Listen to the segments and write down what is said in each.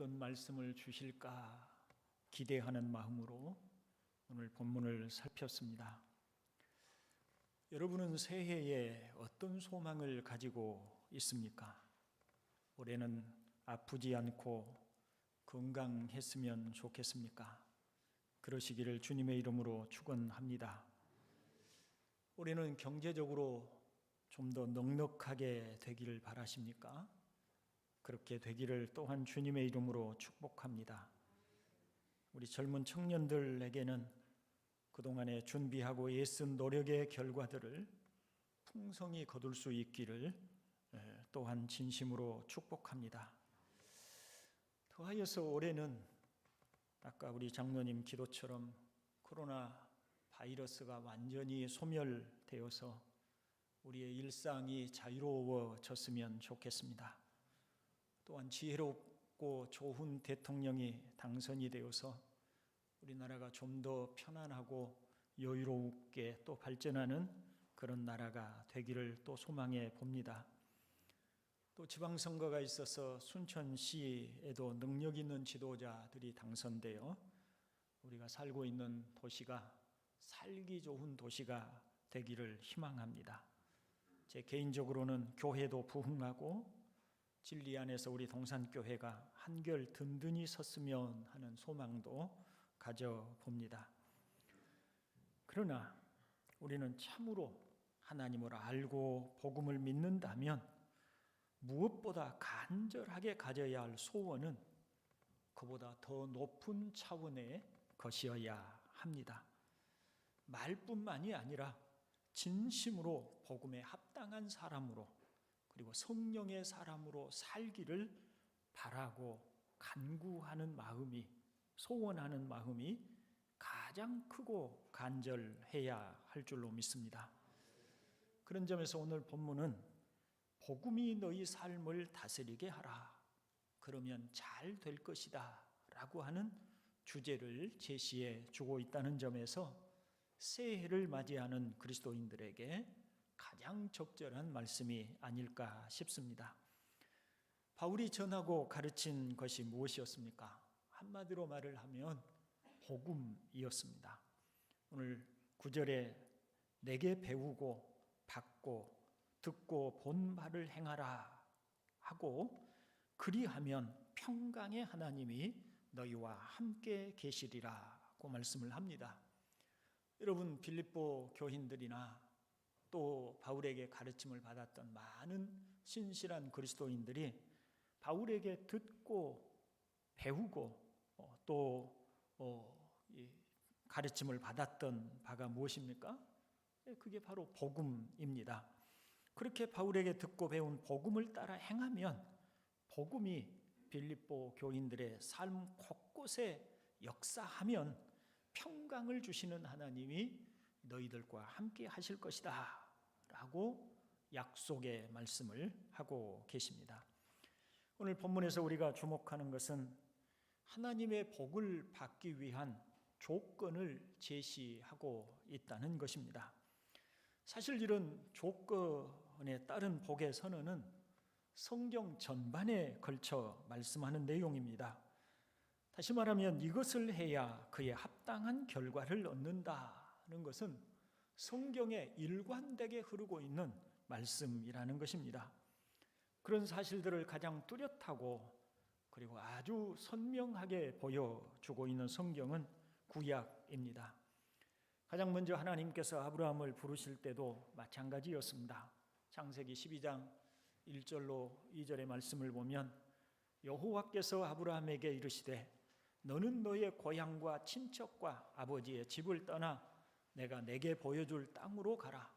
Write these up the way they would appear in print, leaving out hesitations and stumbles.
어떤 말씀을 주실까 기대하는 마음으로 오늘 본문을 살폈습니다. 여러분은 새해에 어떤 소망을 가지고 있습니까? 올해는 아프지 않고 건강했으면 좋겠습니까? 그러시기를 주님의 이름으로 축원합니다. 올해는 경제적으로 좀 더 넉넉하게 되기를 바라십니까? 그렇게 되기를 또한 주님의 이름으로 축복합니다. 우리 젊은 청년들에게는 그동안에 준비하고 애쓴 노력의 결과들을 풍성히 거둘 수 있기를 또한 진심으로 축복합니다. 더하여서 올해는 아까 우리 장로님 기도처럼 코로나 바이러스가 완전히 소멸되어서 우리의 일상이 자유로워졌으면 좋겠습니다. 또한 지혜롭고 좋은 대통령이 당선이 되어서 우리나라가 좀 더 편안하고 여유롭게 또 발전하는 그런 나라가 되기를 또 소망해 봅니다. 또 지방선거가 있어서 순천시에도 능력 있는 지도자들이 당선되어 우리가 살고 있는 도시가 살기 좋은 도시가 되기를 희망합니다. 제 개인적으로는 교회도 부흥하고 진리 안에서 우리 동산교회가 한결 든든히 섰으면 하는 소망도 가져봅니다. 그러나 우리는 참으로 하나님을 알고 복음을 믿는다면 무엇보다 간절하게 가져야 할 소원은 그보다 더 높은 차원의 것이어야 합니다. 말뿐만이 아니라 진심으로 복음에 합당한 사람으로 그리고 성령의 사람으로 살기를 바라고 간구하는 마음이, 소원하는 마음이 가장 크고 간절해야 할 줄로 믿습니다. 그런 점에서 오늘 본문은 복음이 너희 삶을 다스리게 하라. 그러면 잘 될 것이다. 라고 하는 주제를 제시해 주고 있다는 점에서 새해를 맞이하는 그리스도인들에게 가장 적절한 말씀이 아닐까 싶습니다. 바울이 전하고 가르친 것이 무엇이었습니까? 한마디로 말을 하면 복음이었습니다. 오늘 9절에 내게 배우고 받고 듣고 본 바를 행하라 하고 그리하면 평강의 하나님이 너희와 함께 계시리라고 말씀을 합니다. 여러분 빌립보 교인들이나 또 바울에게 가르침을 받았던 많은 신실한 그리스도인들이 바울에게 듣고 배우고 또 가르침을 받았던 바가 무엇입니까? 그게 바로 복음입니다. 그렇게 바울에게 듣고 배운 복음을 따라 행하면 복음이 빌립보 교인들의 삶 곳곳에 역사하면 평강을 주시는 하나님이 너희들과 함께 하실 것이다 라고 약속의 말씀을 하고 계십니다. 오늘 본문에서 우리가 주목하는 것은 하나님의 복을 받기 위한 조건을 제시하고 있다는 것입니다. 사실 이런 조건에 따른 복의 선언은 성경 전반에 걸쳐 말씀하는 내용입니다. 다시 말하면 이것을 해야 그에 합당한 결과를 얻는다는 것은 성경에 일관되게 흐르고 있는 말씀이라는 것입니다. 그런 사실들을 가장 뚜렷하고 그리고 아주 선명하게 보여주고 있는 성경은 구약입니다. 가장 먼저 하나님께서 아브라함을 부르실 때도 마찬가지였습니다. 창세기 12장 1절로 2절의 말씀을 보면 여호와께서 아브라함에게 이르시되 너는 너의 고향과 친척과 아버지의 집을 떠나 내가 내게 보여줄 땅으로 가라.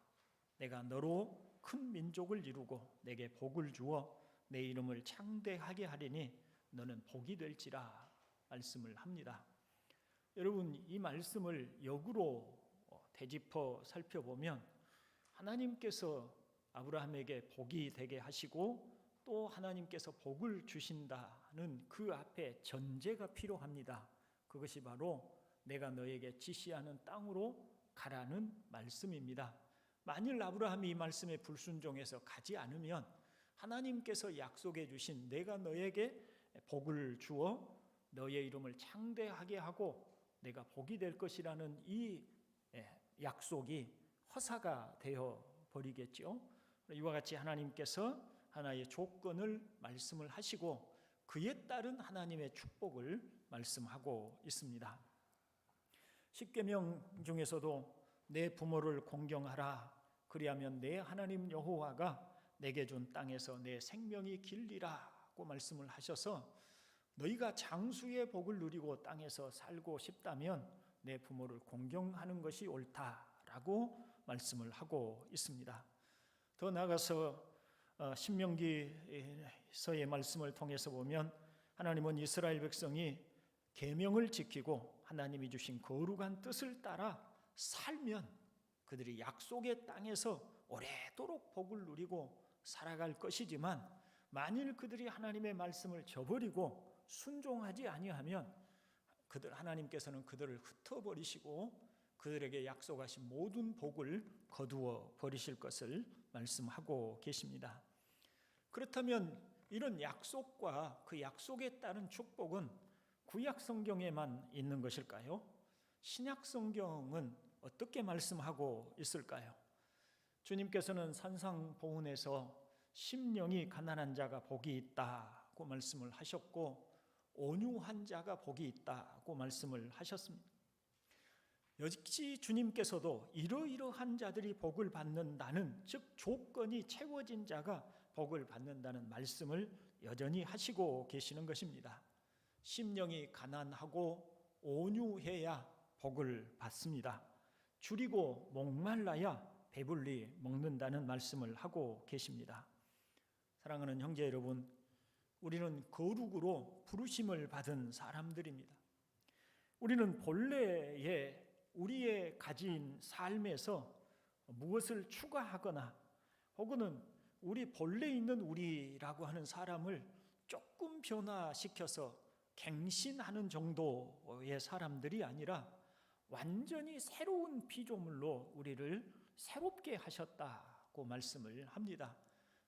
내가 너로 큰 민족을 이루고 내게 복을 주어 내 이름을 창대하게 하리니 너는 복이 될지라 말씀을 합니다. 여러분 이 말씀을 역으로 되짚어 살펴보면 하나님께서 아브라함에게 복이 되게 하시고 또 하나님께서 복을 주신다는 그 앞에 전제가 필요합니다. 그것이 바로 내가 너에게 지시하는 땅으로 가라는 말씀입니다. 만일 아브라함이 이 말씀에 불순종해서 가지 않으면 하나님께서 약속해 주신 내가 너에게 복을 주어 너의 이름을 창대하게 하고 내가 복이 될 것이라는 이 약속이 허사가 되어 버리겠죠. 이와 같이 하나님께서 하나의 조건을 말씀을 하시고 그에 따른 하나님의 축복을 말씀하고 있습니다. 십계명 중에서도 내 부모를 공경하라 그리하면 내 하나님 여호와가 내게 준 땅에서 내 생명이 길리라고 말씀을 하셔서 너희가 장수의 복을 누리고 땅에서 살고 싶다면 내 부모를 공경하는 것이 옳다라고 말씀을 하고 있습니다. 더 나아가서 신명기서의 말씀을 통해서 보면 하나님은 이스라엘 백성이 계명을 지키고 하나님이 주신 거룩한 뜻을 따라 살면 그들이 약속의 땅에서 오래도록 복을 누리고 살아갈 것이지만 만일 그들이 하나님의 말씀을 저버리고 순종하지 아니하면 하나님께서는 그들을 흩어버리시고 그들에게 약속하신 모든 복을 거두어 버리실 것을 말씀하고 계십니다. 그렇다면 이런 약속과 그 약속에 따른 축복은 구약 성경에만 있는 것일까요? 신약 성경은 어떻게 말씀하고 있을까요? 주님께서는 산상보훈에서 심령이 가난한 자가 복이 있다고 말씀을 하셨고 온유한 자가 복이 있다고 말씀을 하셨습니다. 역시 주님께서도 이러이러한 자들이 복을 받는다는, 즉 조건이 채워진 자가 복을 받는다는 말씀을 여전히 하시고 계시는 것입니다. 심령이 가난하고 온유해야 복을 받습니다. 줄이고 목말라야 배불리 먹는다는 말씀을 하고 계십니다. 사랑하는 형제 여러분, 우리는 거룩으로 부르심을 받은 사람들입니다. 우리는 본래의 우리의 가진 삶에서 무엇을 추가하거나 혹은 우리 본래 있는 우리라고 하는 사람을 조금 변화시켜서 갱신하는 정도의 사람들이 아니라 완전히 새로운 피조물로 우리를 새롭게 하셨다고 말씀을 합니다.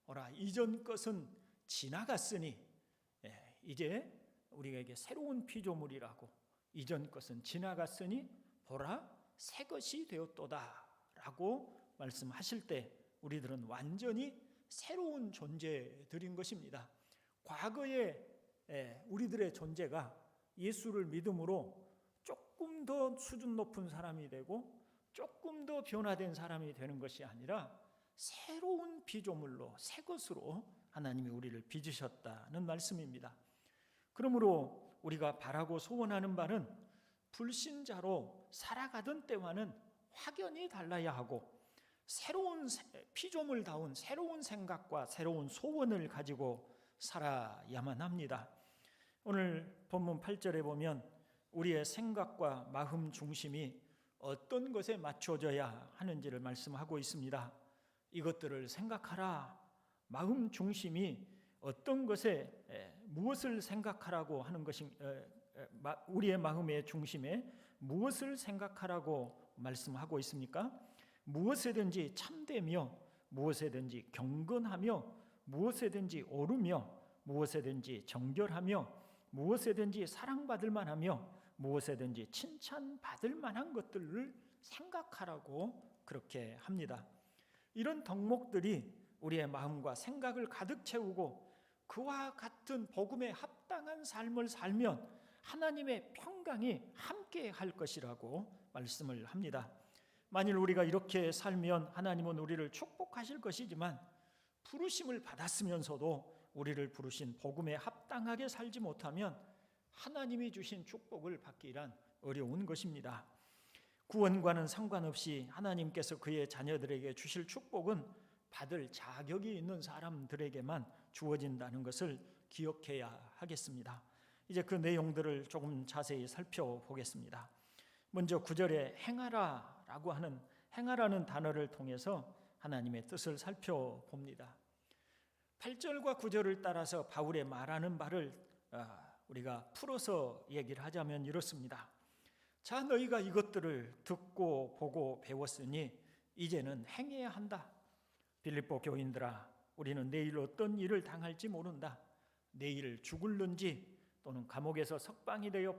오라 이전 것은 지나갔으니 이제 우리에게 새로운 피조물이라고, 이전 것은 지나갔으니 보라 새 것이 되었도다 라고 말씀하실 때 우리들은 완전히 새로운 존재들인 것입니다. 과거에 우리들의 존재가 예수를 믿음으로 조금 더 수준 높은 사람이 되고 조금 더 변화된 사람이 되는 것이 아니라 새로운 피조물로 새 것으로 하나님이 우리를 빚으셨다는 말씀입니다. 그러므로 우리가 바라고 소원하는 바는 불신자로 살아가던 때와는 확연히 달라야 하고 새로운 피조물다운 새로운 생각과 새로운 소원을 가지고 살아야만 합니다. 오늘 본문 8절에 보면 우리의 생각과 마음 중심이 어떤 것에 맞춰져야 하는지를 말씀하고 있습니다. 이것들을 생각하라. 마음 중심이 어떤 것에 무엇을 생각하라고 하는 것인, 우리의 마음의 중심에 무엇을 생각하라고 말씀하고 있습니까? 무엇에든지 참되며 무엇에든지 경건하며 무엇에든지 옳으며 무엇에든지 정결하며 무엇에든지 사랑받을 만하며 무엇에든지 칭찬받을 만한 것들을 생각하라고 그렇게 합니다. 이런 덕목들이 우리의 마음과 생각을 가득 채우고 그와 같은 복음에 합당한 삶을 살면 하나님의 평강이 함께 할 것이라고 말씀을 합니다. 만일 우리가 이렇게 살면 하나님은 우리를 축복하실 것이지만 부르심을 받았으면서도 우리를 부르신 복음에 합당하게 살지 못하면 하나님이 주신 축복을 받기란 어려운 것입니다. 구원과는 상관없이 하나님께서 그의 자녀들에게 주실 축복은 받을 자격이 있는 사람들에게만 주어진다는 것을 기억해야 하겠습니다. 이제 그 내용들을 조금 자세히 살펴보겠습니다. 먼저 9절에 행하라라고 하는 행하라는 단어를 통해서 하나님의 뜻을 살펴봅니다. 8절과 9절을 따라서 바울의 말하는 바를 우리가 풀어서 얘기를 하자면 이렇습니다. 자, 너희가 이것들을 듣고 보고 배웠으니 이제는 행해야 한다. 빌립보 교인들아, 우리는 내일 어떤 일을 당할지 모른다. 내일 죽을는지 또는 감옥에서 석방이 되어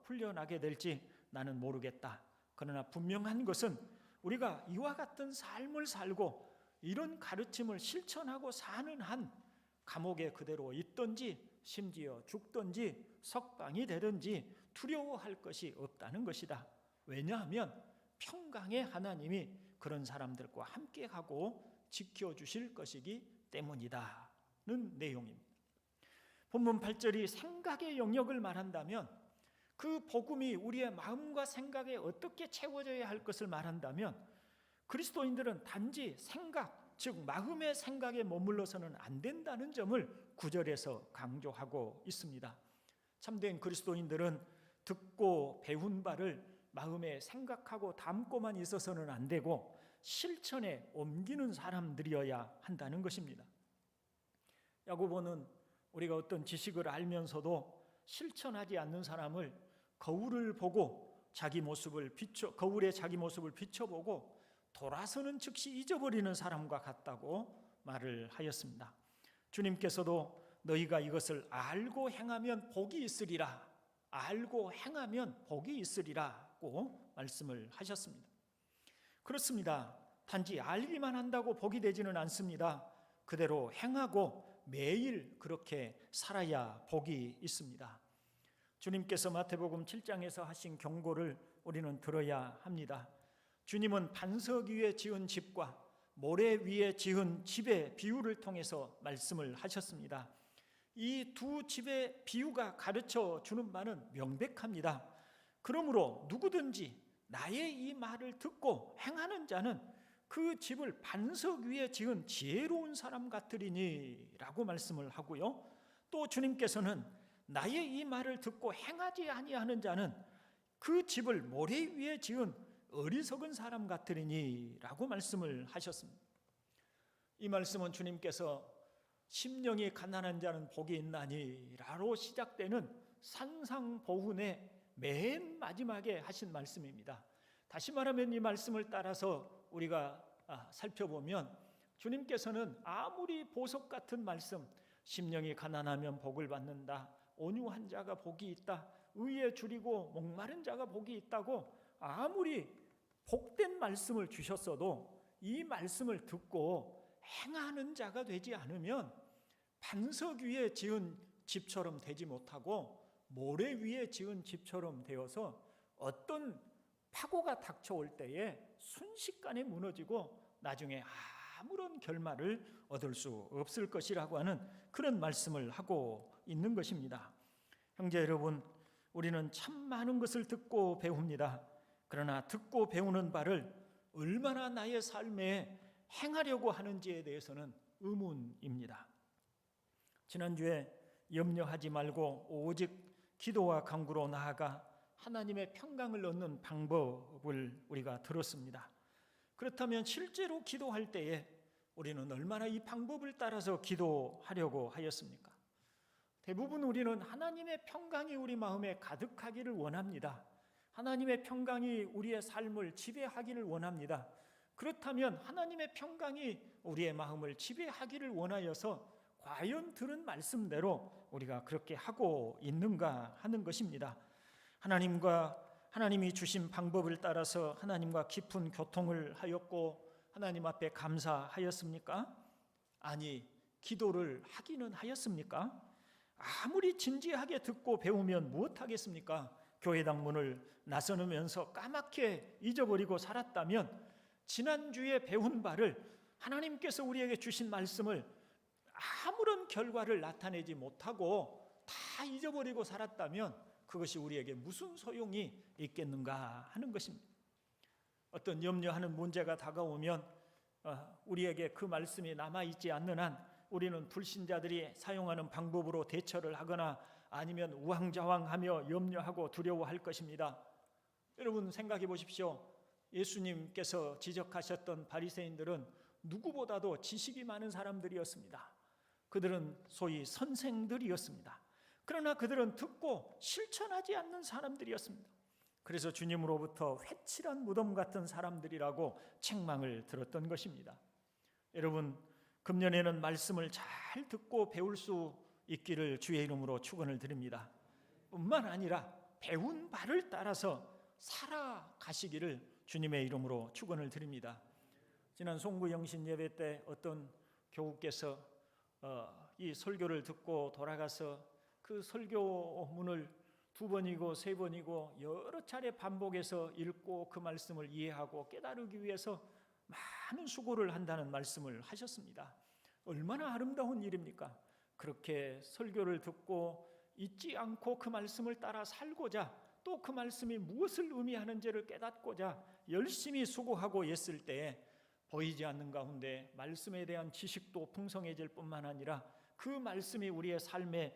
풀려나게 될지 나는 모르겠다. 그러나 분명한 것은 우리가 이와 같은 삶을 살고 이런 가르침을 실천하고 사는 한 감옥에 그대로 있든지 심지어 죽든지 석방이 되든지 두려워할 것이 없다는 것이다. 왜냐하면 평강의 하나님이 그런 사람들과 함께하고 지켜주실 것이기 때문이다는 내용입니다. 본문 8절이 생각의 영역을 말한다면, 그 복음이 우리의 마음과 생각에 어떻게 채워져야 할 것을 말한다면, 그리스도인들은 단지 생각, 즉 마음의 생각에 머물러서는 안 된다는 점을 9절에서 강조하고 있습니다. 참된 그리스도인들은 듣고 배운 바를 마음에 생각하고 담고만 있어서는 안 되고 실천에 옮기는 사람들이어야 한다는 것입니다. 야고보는 우리가 어떤 지식을 알면서도 실천하지 않는 사람을 거울을 보고 거울에 자기 모습을 비춰보고 돌아서는 즉시 잊어버리는 사람과 같다고 말을 하였습니다. 주님께서도 너희가 이것을 알고 행하면 복이 있으리라, 알고 행하면 복이 있으리라고 말씀을 하셨습니다. 그렇습니다. 단지 알기만 한다고 복이 되지는 않습니다. 그대로 행하고 매일 그렇게 살아야 복이 있습니다. 주님께서 마태복음 7장에서 하신 경고를 우리는 들어야 합니다. 주님은 반석 위에 지은 집과 모래 위에 지은 집의 비유를 통해서 말씀을 하셨습니다. 이 두 집의 비유가 가르쳐 주는 바는 명백합니다. 그러므로 누구든지 나의 이 말을 듣고 행하는 자는 그 집을 반석 위에 지은 지혜로운 사람 같으리니 라고 말씀을 하고요, 또 주님께서는 나의 이 말을 듣고 행하지 아니하는 자는 그 집을 모래 위에 지은 어리석은 사람 같으리니 라고 말씀을 하셨습니다. 이 말씀은 주님께서 심령이 가난한 자는 복이 있나니 라로 시작되는 산상보훈의 맨 마지막에 하신 말씀입니다. 다시 말하면 이 말씀을 따라서 우리가 살펴보면 주님께서는 아무리 보석 같은 말씀, 심령이 가난하면 복을 받는다, 온유한 자가 복이 있다, 의에 줄이고 목마른 자가 복이 있다고 아무리 복된 말씀을 주셨어도 이 말씀을 듣고 행하는 자가 되지 않으면 반석 위에 지은 집처럼 되지 못하고 모래 위에 지은 집처럼 되어서 어떤 파고가 닥쳐올 때에 순식간에 무너지고 나중에 아무런 결말을 얻을 수 없을 것이라고 하는 그런 말씀을 하고 있는 것입니다. 형제 여러분, 우리는 참 많은 것을 듣고 배웁니다. 그러나 듣고 배우는 바를 얼마나 나의 삶에 행하려고 하는지에 대해서는 의문입니다. 지난주에 염려하지 말고 오직 기도와 간구로 나아가 하나님의 평강을 얻는 방법을 우리가 들었습니다. 그렇다면 실제로 기도할 때에 우리는 얼마나 이 방법을 따라서 기도하려고 하였습니까? 대부분 우리는 하나님의 평강이 우리 마음에 가득하기를 원합니다. 하나님의 평강이 우리의 삶을 지배하기를 원합니다. 그렇다면 하나님의 평강이 우리의 마음을 지배하기를 원하여서 과연 들은 말씀대로 우리가 그렇게 하고 있는가 하는 것입니다. 하나님이 주신 방법을 따라서 하나님과 깊은 교통을 하였고 하나님 앞에 감사하였습니까? 아니, 기도를 하기는 하였습니까? 아무리 진지하게 듣고 배우면 무엇하겠습니까? 교회당 문을 나서면서 까맣게 잊어버리고 살았다면, 지난주에 배운 바를, 하나님께서 우리에게 주신 말씀을 아무런 결과를 나타내지 못하고 다 잊어버리고 살았다면 그것이 우리에게 무슨 소용이 있겠는가 하는 것입니다. 어떤 염려하는 문제가 다가오면 우리에게 그 말씀이 남아있지 않는 한 우리는 불신자들이 사용하는 방법으로 대처를 하거나 아니면 우왕좌왕하며 염려하고 두려워할 것입니다. 여러분 생각해 보십시오. 예수님께서 지적하셨던 바리새인들은 누구보다도 지식이 많은 사람들이었습니다. 그들은 소위 선생들이었습니다. 그러나 그들은 듣고 실천하지 않는 사람들이었습니다. 그래서 주님으로부터 회칠한 무덤 같은 사람들이라고 책망을 들었던 것입니다. 여러분, 금년에는 말씀을 잘 듣고 배울 수 있기를 주의 이름으로 축원을 드립니다. 뿐만 아니라 배운 바를 따라서 살아가시기를 주님의 이름으로 축원을 드립니다. 지난 송구 영신 예배 때 어떤 교우께서 이 설교를 듣고 돌아가서 그 설교문을 2번이고 3번이고 여러 차례 반복해서 읽고 그 말씀을 이해하고 깨달기 위해서 많은 수고를 한다는 말씀을 하셨습니다. 얼마나 아름다운 일입니까? 그렇게 설교를 듣고 잊지 않고 그 말씀을 따라 살고자, 또 그 말씀이 무엇을 의미하는지를 깨닫고자 열심히 수고하고 있을 때에 보이지 않는 가운데 말씀에 대한 지식도 풍성해질 뿐만 아니라 그 말씀이 우리의 삶에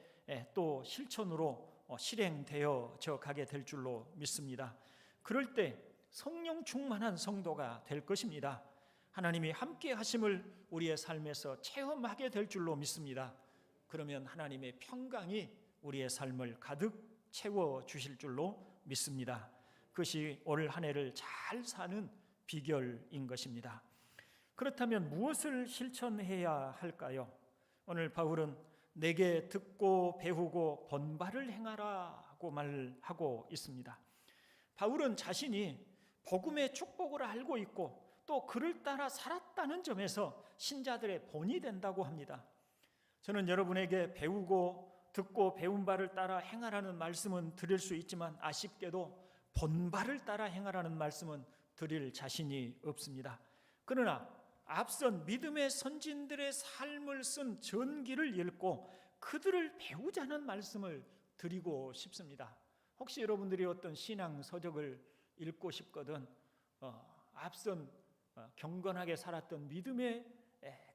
또 실천으로 실행되어져 가게 될 줄로 믿습니다. 그럴 때 성령 충만한 성도가 될 것입니다. 하나님이 함께 하심을 우리의 삶에서 체험하게 될 줄로 믿습니다. 그러면 하나님의 평강이 우리의 삶을 가득 채워주실 줄로 믿습니다. 그것이 올 한 해를 잘 사는 비결인 것입니다. 그렇다면 무엇을 실천해야 할까요? 오늘 바울은 내게 듣고 배우고 본바를 행하라고 말하고 있습니다. 바울은 자신이 복음의 축복을 알고 있고 또 그를 따라 살았다는 점에서 신자들의 본이 된다고 합니다. 저는 여러분에게 배우고 듣고 배운 바를 따라 행하라는 말씀은 드릴 수 있지만 아쉽게도 본 바를 따라 행하라는 말씀은 드릴 자신이 없습니다. 그러나 앞선 믿음의 선진들의 삶을 쓴 전기를 읽고 그들을 배우자는 말씀을 드리고 싶습니다. 혹시 여러분들이 어떤 신앙 서적을 읽고 싶거든 앞선 경건하게 살았던 믿음의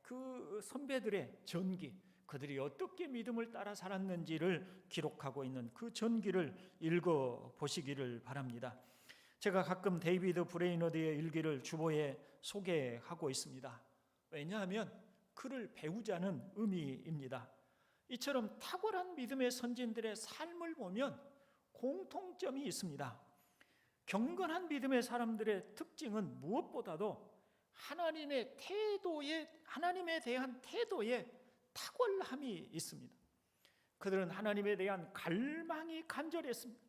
그 선배들의 전기, 그들이 어떻게 믿음을 따라 살았는지를 기록하고 있는 그 전기를 읽어보시기를 바랍니다. 제가 가끔 데이비드 브레이너드의 일기를 주보에 소개하고 있습니다. 왜냐하면 그를 배우자는 의미입니다. 이처럼 탁월한 믿음의 선진들의 삶을 보면 공통점이 있습니다. 경건한 믿음의 사람들의 특징은 무엇보다도 하나님에 대한 태도에 탁월함이 있습니다. 그들은 하나님에 대한 갈망이 간절했습니다.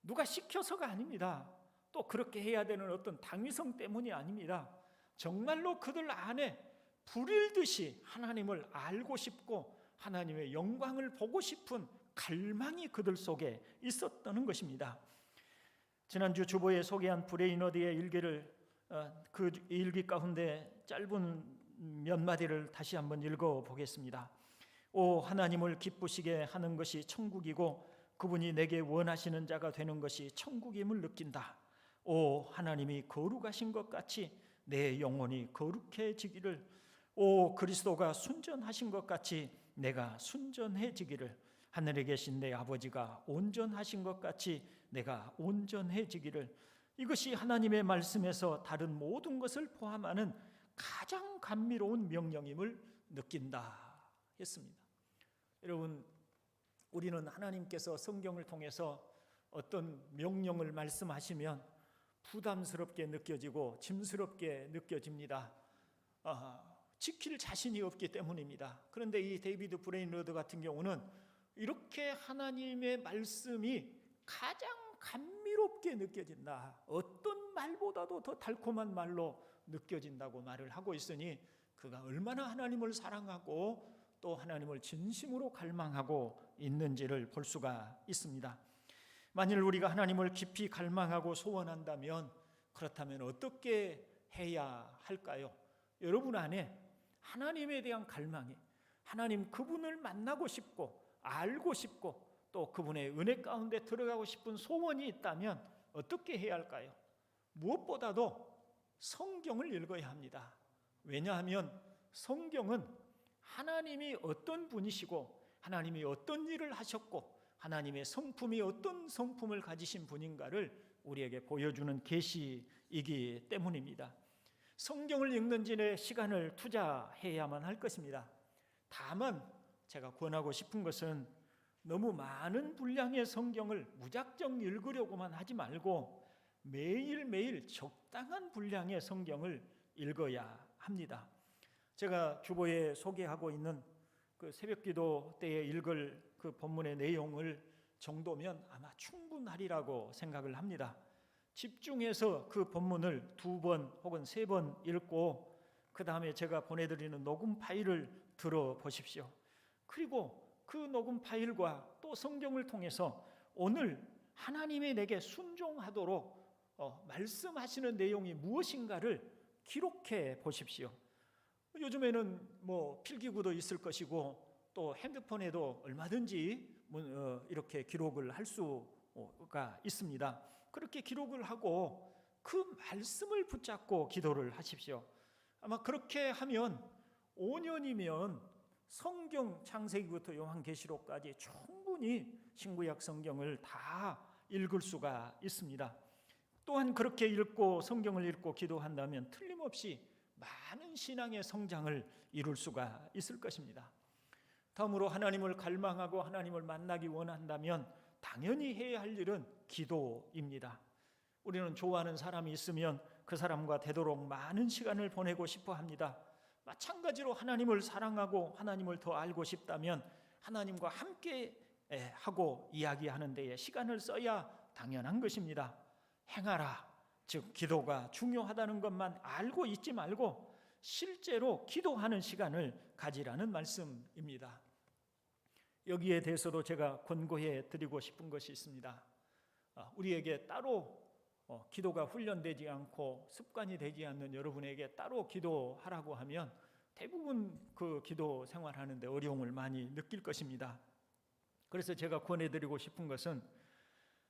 누가 시켜서가 아닙니다. 또 그렇게 해야 되는 어떤 당위성 때문이 아닙니다. 정말로 그들 안에 불일 듯이 하나님을 알고 싶고 하나님의 영광을 보고 싶은 갈망이 그들 속에 있었다는 것입니다. 지난주 주보에 소개한 브레이너드의 일기를 그 일기 가운데 짧은 몇 마디를 다시 한번 읽어보겠습니다. 오 하나님을 기쁘시게 하는 것이 천국이고 그분이 내게 원하시는 자가 되는 것이 천국임을 느낀다. 오 하나님이 거룩하신 것 같이 내 영혼이 거룩해지기를, 오 그리스도가 순전하신 것 같이 내가 순전해지기를, 하늘에 계신 내 아버지가 온전하신 것 같이 내가 온전해지기를, 이것이 하나님의 말씀에서 다른 모든 것을 포함하는 가장 감미로운 명령임을 느낀다 했습니다. 여러분, 우리는 하나님께서 성경을 통해서 어떤 명령을 말씀하시면 부담스럽게 느껴지고 짐스럽게 느껴집니다. 지킬 자신이 없기 때문입니다. 그런데 이 데이비드 브레이너드 같은 경우는 이렇게 하나님의 말씀이 가장 감미롭게 느껴진다, 어떤 말보다도 더 달콤한 말로 느껴진다고 말을 하고 있으니 그가 얼마나 하나님을 사랑하고 또 하나님을 진심으로 갈망하고 있는지를 볼 수가 있습니다. 만일 우리가 하나님을 깊이 갈망하고 소원한다면 그렇다면 어떻게 해야 할까요? 여러분 안에 하나님에 대한 갈망이, 하나님 그분을 만나고 싶고 알고 싶고 또 그분의 은혜 가운데 들어가고 싶은 소원이 있다면 어떻게 해야 할까요? 무엇보다도 성경을 읽어야 합니다. 왜냐하면 성경은 하나님이 어떤 분이시고 하나님이 어떤 일을 하셨고 하나님의 성품이 어떤 성품을 가지신 분인가를 우리에게 보여주는 계시이기 때문입니다. 성경을 읽는 데 시간을 투자해야만 할 것입니다. 다만 제가 권하고 싶은 것은 너무 많은 분량의 성경을 무작정 읽으려고만 하지 말고 매일매일 적당한 분량의 성경을 읽어야 합니다. 제가 주보에 소개하고 있는 그 새벽기도 때에 읽을 그 본문의 내용을 정도면 아마 충분하리라고 생각을 합니다. 집중해서 그 본문을 2번 혹은 3번 읽고 그 다음에 제가 보내드리는 녹음 파일을 들어보십시오. 그리고 그 녹음 파일과 또 성경을 통해서 오늘 하나님이 내게 순종하도록 말씀하시는 내용이 무엇인가를 기록해 보십시오. 요즘에는 뭐 필기구도 있을 것이고 또 핸드폰에도 얼마든지 이렇게 기록을 할 수가 있습니다. 그렇게 기록을 하고 그 말씀을 붙잡고 기도를 하십시오. 아마 그렇게 하면 5년이면 성경 창세기부터 요한계시록까지 충분히 신구약 성경을 다 읽을 수가 있습니다. 또한 그렇게 읽고 성경을 읽고 기도한다면 틀림없이 많은 신앙의 성장을 이룰 수가 있을 것입니다. 다음으로 하나님을 갈망하고 하나님을 만나기 원한다면 당연히 해야 할 일은 기도입니다. 우리는 좋아하는 사람이 있으면 그 사람과 되도록 많은 시간을 보내고 싶어 합니다. 마찬가지로 하나님을 사랑하고 하나님을 더 알고 싶다면 하나님과 함께 하고 이야기하는 데에 시간을 써야 당연한 것입니다. 행하라, 즉 기도가 중요하다는 것만 알고 있지 말고 실제로 기도하는 시간을 가지라는 말씀입니다. 여기에 대해서도 제가 권고해 드리고 싶은 것이 있습니다. 우리에게 따로 기도가 훈련되지 않고 습관이 되지 않는 여러분에게 따로 기도하라고 하면 대부분 그 기도 생활하는데 어려움을 많이 느낄 것입니다. 그래서 제가 권해드리고 싶은 것은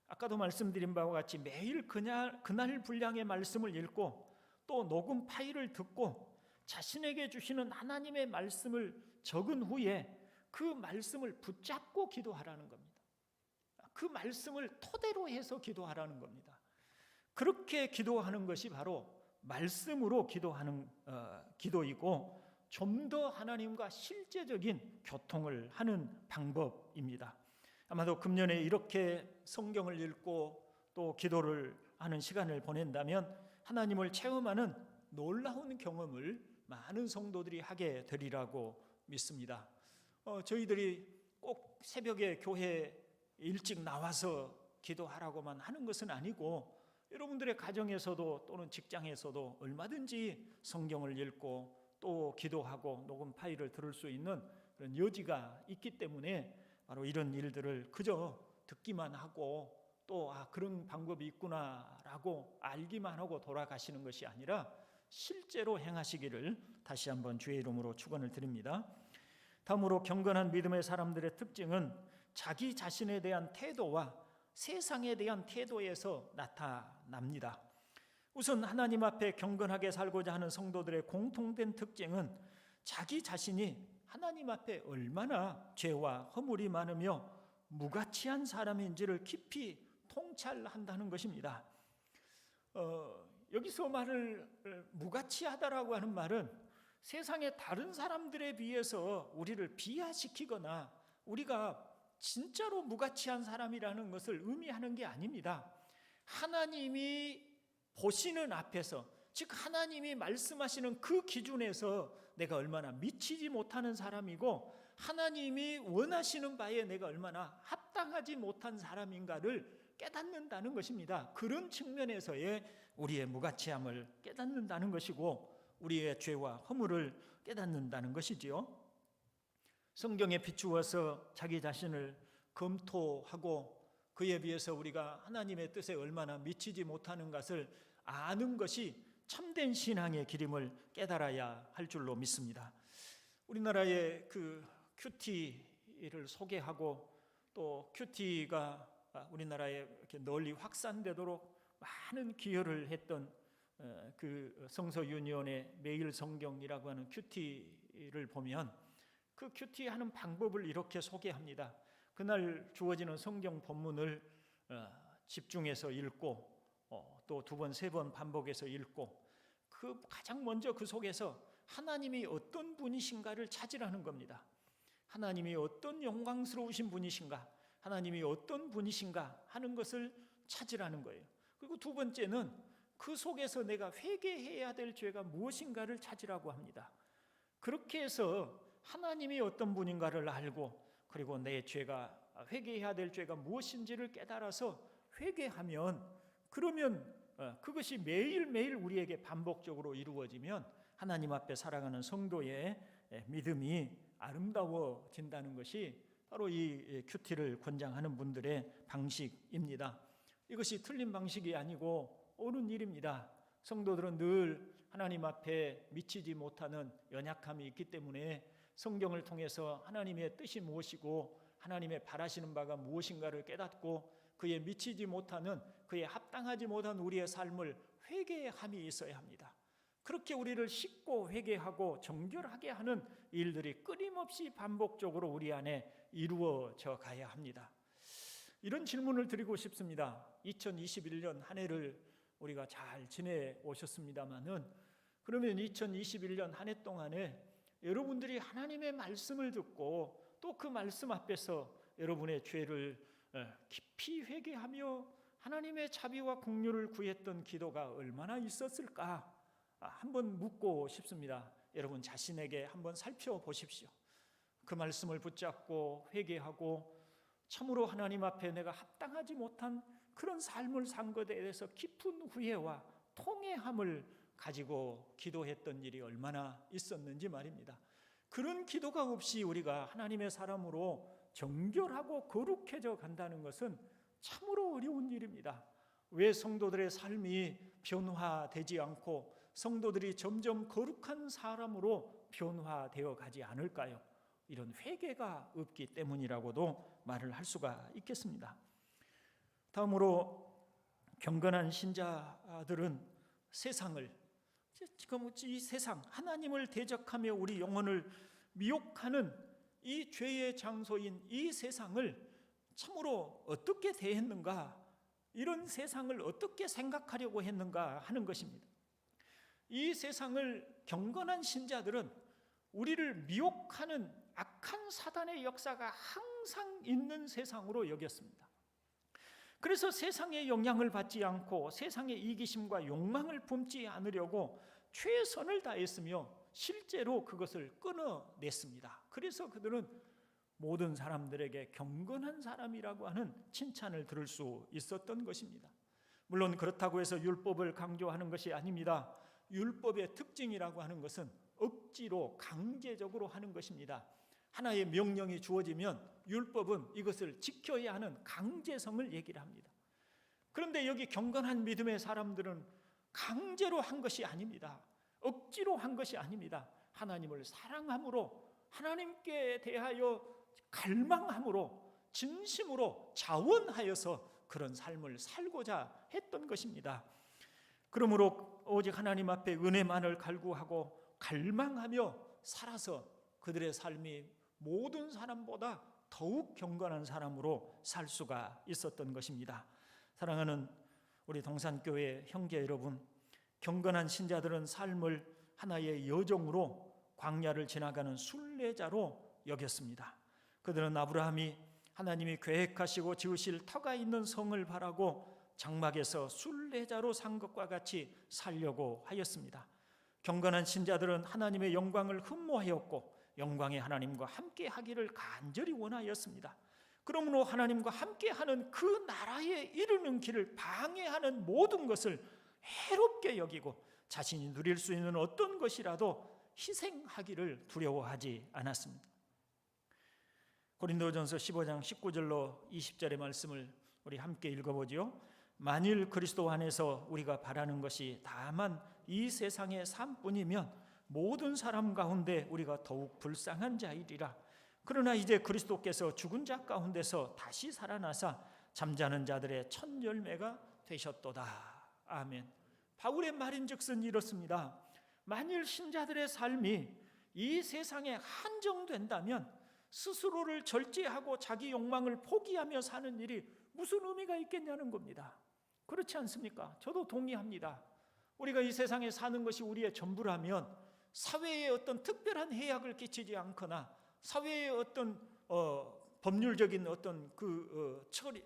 아까도 말씀드린 바와 같이 매일 그날 분량의 말씀을 읽고 또 녹음 파일을 듣고 자신에게 주시는 하나님의 말씀을 적은 후에 그 말씀을 붙잡고 기도하라는 겁니다. 그 말씀을 토대로 해서 기도하라는 겁니다. 그렇게 기도하는 것이 바로 말씀으로 기도하는 기도이고 좀 더 하나님과 실제적인 교통을 하는 방법입니다. 아마도 금년에 이렇게 성경을 읽고 또 기도를 하는 시간을 보낸다면 하나님을 체험하는 놀라운 경험을 많은 성도들이 하게 되리라고 믿습니다. 저희들이 꼭 새벽에 교회 일찍 나와서 기도하라고만 하는 것은 아니고 여러분들의 가정에서도 또는 직장에서도 얼마든지 성경을 읽고 또 기도하고 녹음 파일을 들을 수 있는 그런 여지가 있기 때문에 바로 이런 일들을 그저 듣기만 하고 또 그런 방법이 있구나라고 알기만 하고 돌아가시는 것이 아니라 실제로 행하시기를 다시 한번 주의 이름으로 축원을 드립니다. 다음으로 경건한 믿음의 사람들의 특징은 자기 자신에 대한 태도와 세상에 대한 태도에서 나타납니다. 우선 하나님 앞에 경건하게 살고자 하는 성도들의 공통된 특징은 자기 자신이 하나님 앞에 얼마나 죄와 허물이 많으며 무가치한 사람인지를 깊이 통찰한다는 것입니다. 여기서 말을 무가치하다라고 하는 말은 세상의 다른 사람들에 비해서 우리를 비하시키거나 우리가 진짜로 무가치한 사람이라는 것을 의미하는 게 아닙니다. 하나님이 보시는 앞에서, 즉 하나님이 말씀하시는 그 기준에서 내가 얼마나 미치지 못하는 사람이고 하나님이 원하시는 바에 내가 얼마나 합당하지 못한 사람인가를 깨닫는다는 것입니다. 그런 측면에서의 우리의 무가치함을 깨닫는다는 것이고 우리의 죄와 허물을 깨닫는다는 것이지요. 성경에 비추어서 자기 자신을 검토하고 그에 비해서 우리가 하나님의 뜻에 얼마나 미치지 못하는 것을 아는 것이 참된 신앙의 길임을 깨달아야 할 줄로 믿습니다. 우리나라의 그 큐티를 소개하고 또 큐티가 우리나라에 이렇게 널리 확산되도록 많은 기여를 했던 그 성서 유니온의 매일 성경이라고 하는 큐티를 보면 그 큐티하는 방법을 이렇게 소개합니다. 그날 주어지는 성경 본문을 집중해서 읽고 또 2번, 3번 반복해서 읽고 그 가장 먼저 그 속에서 하나님이 어떤 분이신가를 찾으라는 겁니다. 하나님이 어떤 영광스러우신 분이신가, 하나님이 어떤 분이신가 하는 것을 찾으라는 거예요. 그리고 2번째는 그 속에서 내가 회개해야 될 죄가 무엇인가를 찾으라고 합니다. 그렇게 해서 하나님이 어떤 분인가를 알고 그리고 내 죄가 회개해야 될 죄가 무엇인지를 깨달아서 회개하면 그러면 그것이 매일매일 우리에게 반복적으로 이루어지면 하나님 앞에 살아가는 성도의 믿음이 아름다워진다는 것이 바로 이 큐티를 권장하는 분들의 방식입니다. 이것이 틀린 방식이 아니고 옳은 일입니다. 성도들은 늘 하나님 앞에 미치지 못하는 연약함이 있기 때문에 성경을 통해서 하나님의 뜻이 무엇이고 하나님의 바라시는 바가 무엇인가를 깨닫고 그에 미치지 못하는, 그에 합당하지 못한 우리의 삶을 회개함이 있어야 합니다. 그렇게 우리를 씻고 회개하고 정결하게 하는 일들이 끊임없이 반복적으로 우리 안에 이루어져 가야 합니다. 이런 질문을 드리고 싶습니다. 2021년 한 해를 우리가 잘 지내오셨습니다마는 그러면 2021년 한 해 동안에 여러분들이 하나님의 말씀을 듣고 또 그 말씀 앞에서 여러분의 죄를 깊이 회개하며 하나님의 자비와 긍휼을 구했던 기도가 얼마나 있었을까 한번 묻고 싶습니다. 여러분 자신에게 한번 살펴보십시오. 그 말씀을 붙잡고 회개하고 참으로 하나님 앞에 내가 합당하지 못한 그런 삶을 산 것에 대해서 깊은 후회와 통회함을 가지고 기도했던 일이 얼마나 있었는지 말입니다. 그런 기도가 없이 우리가 하나님의 사람으로 정결하고 거룩해져 간다는 것은 참으로 어려운 일입니다. 왜 성도들의 삶이 변화되지 않고 성도들이 점점 거룩한 사람으로 변화되어 가지 않을까요? 이런 회개가 없기 때문이라고도 말을 할 수가 있겠습니다. 다음으로 경건한 신자들은 세상을, 지금 이 세상, 하나님을 대적하며 우리 영혼을 미혹하는 이 죄의 장소인 이 세상을 참으로 어떻게 대했는가, 이런 세상을 어떻게 생각하려고 했는가 하는 것입니다. 이 세상을 경건한 신자들은 우리를 미혹하는 악한 사단의 역사가 항상 있는 세상으로 여겼습니다. 그래서 세상의 영향을 받지 않고 세상의 이기심과 욕망을 품지 않으려고 최선을 다했으며 실제로 그것을 끊어냈습니다. 그래서 그들은 모든 사람들에게 경건한 사람이라고 하는 칭찬을 들을 수 있었던 것입니다. 물론 그렇다고 해서 율법을 강조하는 것이 아닙니다. 율법의 특징이라고 하는 것은 억지로 강제적으로 하는 것입니다. 하나의 명령이 주어지면 율법은 이것을 지켜야 하는 강제성을 얘기를 합니다. 그런데 여기 경건한 믿음의 사람들은 강제로 한 것이 아닙니다. 억지로 한 것이 아닙니다. 하나님을 사랑함으로, 하나님께 대하여 갈망함으로, 진심으로 자원하여서 그런 삶을 살고자 했던 것입니다. 그러므로 오직 하나님 앞에 은혜만을 갈구하고 갈망하며 살아서 그들의 삶이 모든 사람보다 더욱 경건한 사람으로 살 수가 있었던 것입니다. 사랑하는 우리 동산교회 형제 여러분, 경건한 신자들은 삶을 하나의 여정으로 광야를 지나가는 순례자로 여겼습니다. 그들은 아브라함이 하나님이 계획하시고 지으실 터가 있는 성을 바라고 장막에서 순례자로 산 것과 같이 살려고 하였습니다. 경건한 신자들은 하나님의 영광을 흠모하였고 영광의 하나님과 함께 하기를 간절히 원하였습니다. 그러므로 하나님과 함께하는 그 나라에 이르는 길을 방해하는 모든 것을 해롭게 여기고 자신이 누릴 수 있는 어떤 것이라도 희생하기를 두려워하지 않았습니다. 고린도전서 15장 19절로 20절의 말씀을 우리 함께 읽어보죠. 만일 그리스도 안에서 우리가 바라는 것이 다만 이 세상의 삶뿐이면 모든 사람 가운데 우리가 더욱 불쌍한 자이리라. 그러나 이제 그리스도께서 죽은 자 가운데서 다시 살아나사 잠자는 자들의 첫 열매가 되셨도다. 아멘. 바울의 말인즉슨 이렇습니다. 만일 신자들의 삶이 이 세상에 한정된다면 스스로를 절제하고 자기 욕망을 포기하며 사는 일이 무슨 의미가 있겠냐는 겁니다. 그렇지 않습니까? 저도 동의합니다. 우리가 이 세상에 사는 것이 우리의 전부라면 사회에 어떤 특별한 해악을 끼치지 않거나 사회의 어떤 법률적인 어떤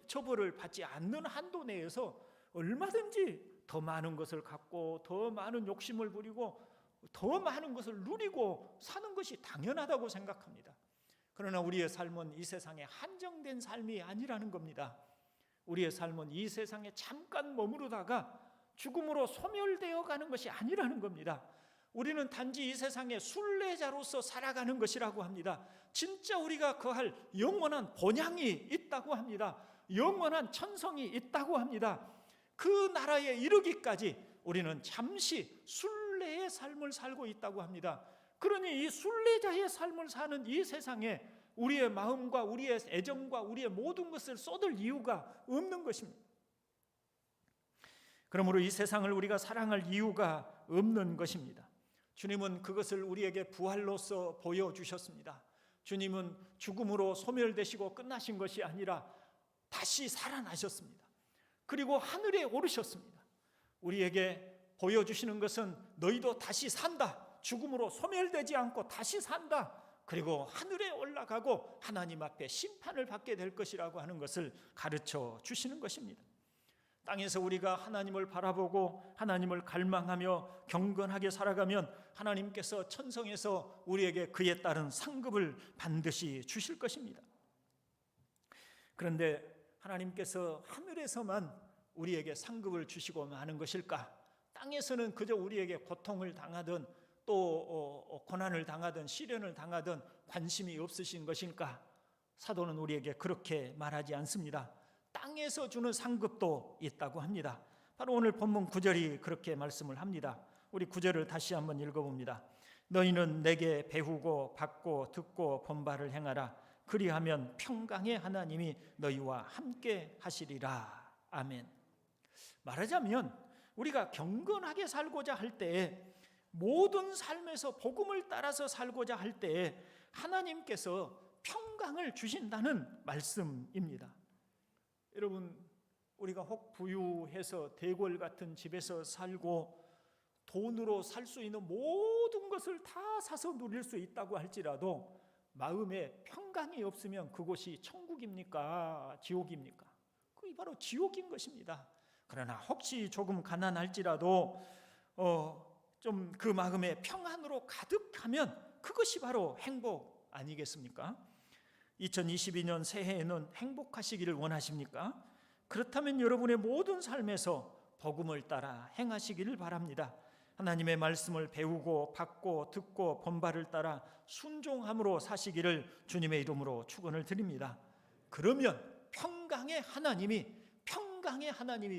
처벌을 받지 않는 한도 내에서 얼마든지 더 많은 것을 갖고 더 많은 욕심을 부리고 더 많은 것을 누리고 사는 것이 당연하다고 생각합니다. 그러나 우리의 삶은 이 세상에 한정된 삶이 아니라는 겁니다. 우리의 삶은 이 세상에 잠깐 머무르다가 죽음으로 소멸되어 가는 것이 아니라는 겁니다. 우리는 단지 이 세상의 순례자로서 살아가는 것이라고 합니다. 진짜 우리가 거할 영원한 본향이 있다고 합니다. 영원한 천성이 있다고 합니다. 그 나라에 이르기까지 우리는 잠시 순례의 삶을 살고 있다고 합니다. 그러니 이 순례자의 삶을 사는 이 세상에 우리의 마음과 우리의 애정과 우리의 모든 것을 쏟을 이유가 없는 것입니다. 그러므로 이 세상을 우리가 사랑할 이유가 없는 것입니다. 주님은 그것을 우리에게 부활로서 보여주셨습니다. 주님은 죽음으로 소멸되시고 끝나신 것이 아니라 다시 살아나셨습니다. 그리고 하늘에 오르셨습니다. 우리에게 보여주시는 것은 너희도 다시 산다. 죽음으로 소멸되지 않고 다시 산다. 그리고 하늘에 올라가고 하나님 앞에 심판을 받게 될 것이라고 하는 것을 가르쳐 주시는 것입니다. 땅에서 우리가 하나님을 바라보고 하나님을 갈망하며 경건하게 살아가면 하나님께서 천성에서 우리에게 그에 따른 상급을 반드시 주실 것입니다. 그런데 하나님께서 하늘에서만 우리에게 상급을 주시고 마는 것일까? 땅에서는 그저 우리에게 고통을 당하든 또 고난을 당하든 시련을 당하든 관심이 없으신 것일까? 사도는 우리에게 그렇게 말하지 않습니다. 땅에서 주는 상급도 있다고 합니다. 바로 오늘 본문 9절이 그렇게 말씀을 합니다. 우리 9절을 다시 한번 읽어봅니다. 너희는 내게 배우고 받고 듣고 본바를 행하라. 그리하면 평강의 하나님이 너희와 함께 하시리라. 아멘. 말하자면 우리가 경건하게 살고자 할 때에, 모든 삶에서 복음을 따라서 살고자 할 때에 하나님께서 평강을 주신다는 말씀입니다. 여러분, 우리가 혹 부유해서 대궐 같은 집에서 살고 돈으로 살 수 있는 모든 것을 다 사서 누릴 수 있다고 할지라도 마음에 평강이 없으면 그곳이 천국입니까? 지옥입니까? 그게 바로 지옥인 것입니다. 그러나 혹시 조금 가난할지라도 좀 그 마음에 평안으로 가득하면 그것이 바로 행복 아니겠습니까? 2022년 새해에는 행복하시기를 원하십니까? 그렇다면 여러분의 모든 삶에서 복음을 따라 행하시기를 바랍니다. 하나님의 말씀을 배우고 받고 듣고 본바를 따라 순종함으로 사시기를 주님의 이름으로 축원을 드립니다. 그러면 평강의 하나님이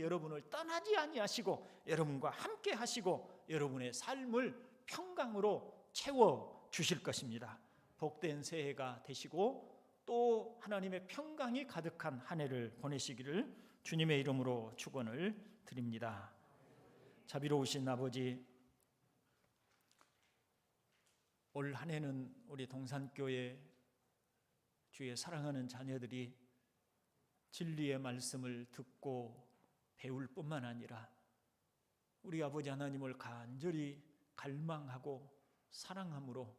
여러분을 떠나지 아니하시고 여러분과 함께 하시고 여러분의 삶을 평강으로 채워 주실 것입니다. 복된 새해가 되시고 또 하나님의 평강이 가득한 한 해를 보내시기를 주님의 이름으로 축원을 드립니다. 자비로우신 아버지, 올 한 해는 우리 동산교회 주의 사랑하는 자녀들이 진리의 말씀을 듣고 배울 뿐만 아니라 우리 아버지 하나님을 간절히 갈망하고 사랑함으로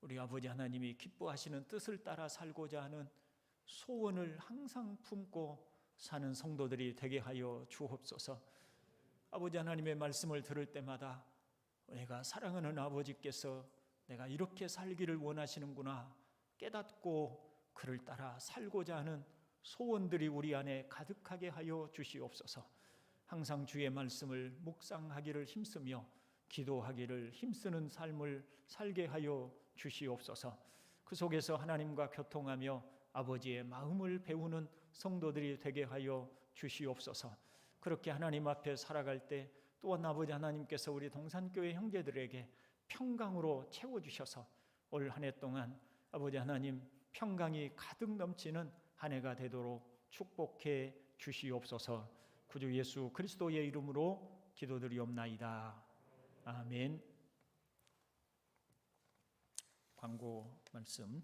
우리 아버지 하나님이 기뻐하시는 뜻을 따라 살고자 하는 소원을 항상 품고 사는 성도들이 되게 하여 주옵소서. 아버지 하나님의 말씀을 들을 때마다 내가 사랑하는 아버지께서 내가 이렇게 살기를 원하시는구나 깨닫고 그를 따라 살고자 하는 소원들이 우리 안에 가득하게 하여 주시옵소서. 항상 주의 말씀을 묵상하기를 힘쓰며 기도하기를 힘쓰는 삶을 살게 하여 주시옵소서. 그 속에서 하나님과 교통하며 아버지의 마음을 배우는 성도들이 되게 하여 주시옵소서. 그렇게 하나님 앞에 살아갈 때 또한 아버지 하나님께서 우리 동산교회 형제들에게 평강으로 채워주셔서 올 한 해 동안 아버지 하나님 평강이 가득 넘치는 한 해가 되도록 축복해 주시옵소서. 구주 예수 그리스도의 이름으로 기도드리옵나이다. 아멘. 광고 말씀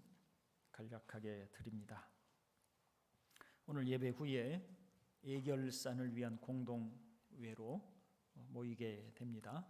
간략하게 드립니다. 오늘 예배 후에 예결산을 위한 공동회로 모이게 됩니다.